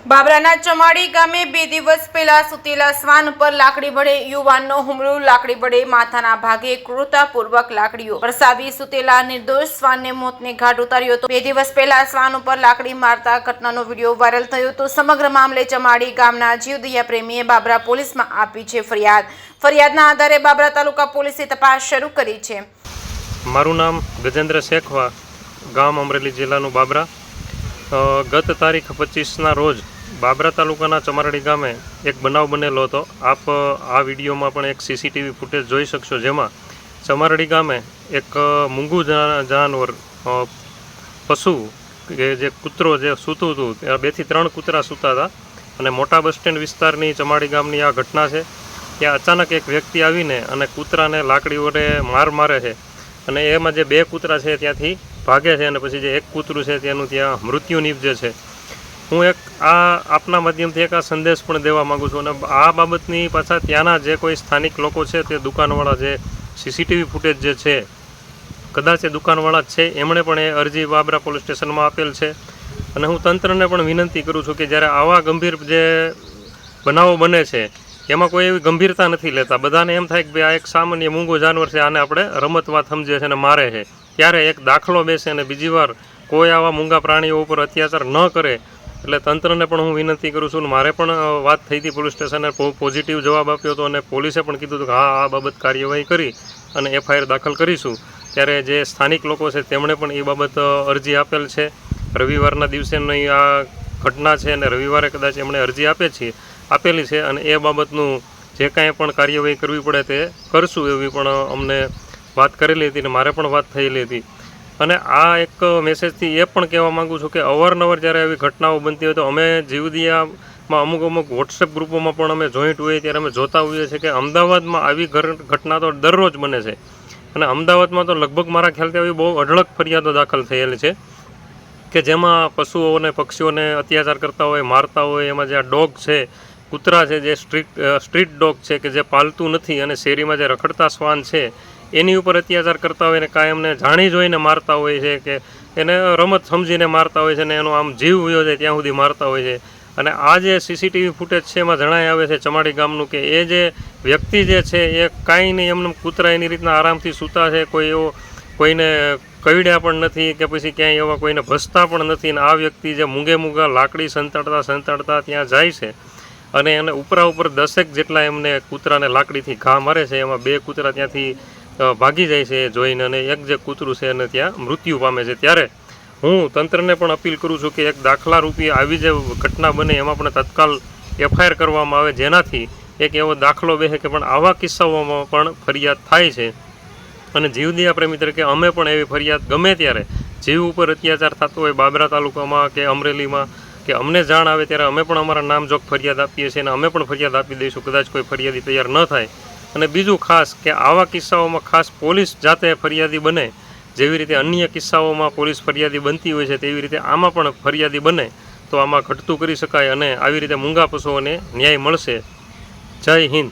બાબરાના ચમાડી ગામે 2 દિવસ પહેલા સુતેલા શ્વાન ઉપર લાકડી વડે યુવાનનો હુમલો. લાકડી વડે માથાના ભાગે ક્રૂરતાપૂર્વક લાકડીઓ વરસાવી સુતેલા નિર્દોષ શ્વાનને મોતને ઘાટ ઉતાર્યો હતો. 2 દિવસ પહેલા શ્વાન ઉપર લાકડી મારતા ઘટનાનો વિડીયો વાયરલ થયો હતો. સમગ્ર મામલે ચમાડી ગામના જીવદયા પ્રેમીએ બાબરા પોલીસમાં આપી છે ફરિયાદના આધારે બાબરા તાલુકા પોલીસે તપાસ શરૂ કરી છે. મારું નામ ગજેન્દ્ર શેખવા, ગામ અમરેલી જિલ્લાનું બાબરા. ગત તારીખ 25ના રોજ બાબરા તાલુકાના ચમારડી ગામે એક બનાવ બનેલો હતો. આપ આ વિડીયોમાં પણ એક સીસીટીવી ફૂટેજ જોઈ શકશો, જેમાં ચમારડી ગામે એક મૂંગું જાનવર પશુ કે જે કૂતરો જે સૂતું હતું, ત્યાં 2 થી 3 કૂતરા સૂતા હતા અને મોટા બસ સ્ટેન્ડ વિસ્તારની ચમાડી ગામની આ ઘટના છે. ત્યાં અચાનક એક વ્યક્તિ આવીને અને કૂતરાને લાકડી વડે મારે છે અને એમાં જે 2 કૂતરા છે ત્યાંથી ભાગે છે અને પછી જે એક કૂતરું છે તેનું ત્યાં મૃત્યુ નીપજે છે. હું એક આપના માધ્યમથી એક આ સંદેશ પણ દેવા માગું છું અને આ બાબતની પાછા ત્યાંના જે કોઈ સ્થાનિક લોકો છે તે દુકાનવાળા જે સીસીટીવી ફૂટેજ જે છે, કદાચ એ દુકાનવાળા જ છે, એમણે પણ એ અરજી બાબરા પોલીસ સ્ટેશનમાં આપેલ છે. અને હું તંત્રને પણ વિનંતી કરું છું કે જ્યારે આવા ગંભીર જે બનાવો બને છે એમાં કોઈ એવી ગંભીરતા નથી લેતા. બધાને એમ થાય કે ભાઈ આ એક સામાન્ય મૂંગું જાનવર છે, આને આપણે રમતમાં સમજે છે અને મારે છે. ત્યારે એક દાખલો બેસે અને બીજી વાર કોઈ આવા મૂંગા પ્રાણીઓ ઉપર અત્યાચાર ન કરે. એટલે તંત્રને પણ હું વિનંતી કરું છું. મારે પણ વાત થઈ હતી પોલીસ સ્ટેશને, પોઝિટિવ જવાબ આપ્યો હતો અને પોલીસે પણ કીધું હતું કે હા, આ બાબત કાર્યવાહી કરી અને FIR દાખલ કરીશું. ત્યારે જે સ્થાનિક લોકો છે તેમણે પણ એ બાબત અરજી આપેલ છે. રવિવારના દિવસેની આ ઘટના છે અને રવિવારે કદાચ એમણે અરજી આપેલી છે અને એ બાબતનું જે કાંઈ પણ કાર્યવાહી કરવી પડે તે કરશું એવી પણ અમને વાત કરેલી હતી અને મારે પણ વાત થયેલી હતી. અને આ એક મેસેજથી એ પણ કહેવા માગું છું કે અવારનવાર જ્યારે આવી ઘટનાઓ બનતી હોય તો અમે જીવદયામાં અમુક વોટ્સએપ ગ્રુપોમાં પણ અમે જોઈન્ટ હોઈએ ત્યારે અમે જોતા હોઈએ છીએ કે અમદાવાદમાં આવી ઘટના તો દરરોજ બને છે. અને અમદાવાદમાં તો લગભગ મારા ખ્યાલથી આવી બહુ અઢળક ફરિયાદો દાખલ થયેલી છે કે જેમાં પશુઓને પક્ષીઓને અત્યાચાર કરતા હોય, મારતા હોય. એમાં જે આ ડોગ છે, કૂતરા છે, જે સ્ટ્રીટ ડોગ છે કે જે પાલતું નથી અને શેરીમાં જે રખડતા શ્વાન છે એની ઉપર અત્યાચાર કરતા હોય ને કાયમને જાણી જોઈને મારતા હોય છે કે એને રમત સમજીને મારતા હોય છે ને એનો આમ જીવ વયો જાય ત્યાં સુધી મારતા હોય છે. અને આ જે સીસીટીવી ફૂટેજ છે એમાં જણાય આવે છે ચમાડી ગામનું કે એ જે વ્યક્તિ જે છે એ કાંઈ નહીં, એમને કૂતરા એની રીતના આરામથી સૂતા છે, કોઈ એવો કોઈને કઈડ્યા પણ નથી કે પછી ક્યાંય એવા કોઈને ભસતા પણ નથી. અને આ વ્યક્તિ જે મૂંગા લાકડી સંતાડતા ત્યાં જાય છે અને એને ઉપરા ઉપર 10 જેટલા એમને કૂતરાને લાકડીથી ઘા મારે છે. એમાં 2 કૂતરા ત્યાંથી ભાગી જાય છે જોઈને અને એક જે કૂતરું છે એને ત્યાં મૃત્યુ પામે છે. ત્યારે હું તંત્રને પણ અપીલ કરું છું કે એક દાખલા રૂપે આવી જે ઘટના બને એમાં પણ તત્કાલ FIR કરવામાં આવે, જેનાથી એક એવો દાખલો બેસે કે પણ આવા કિસ્સાઓમાં પણ ફરિયાદ થાય છે. અને જીવદયા પ્રેમી તરીકે અમે પણ એવી ફરિયાદ ગમે ત્યારે જીવ ઉપર અત્યાચાર થતો હોય બાબરા તાલુકામાં કે અમરેલીમાં કે અમને જાણ આવે ત્યારે અમે પણ અમારા નામજોગ ફરિયાદ આપીએ છીએ અને અમે પણ ફરિયાદ આપી દઈશું કદાચ કોઈ ફરિયાદી તૈયાર ન થાય. અને બીજું ખાસ કે આવા કિસ્સાઓમાં ખાસ પોલીસ જાતે ફરિયાદી બને, જેવી રીતે અન્ય કિસ્સાઓમાં પોલીસ ફરિયાદી બનતી હોય છે તેવી રીતે આમાં પણ ફરિયાદી બને તો આમાં ઘટતું કરી શકાય અને આવી રીતે મૂંગા પશુઓને ન્યાય મળશે. જય હિન્દ.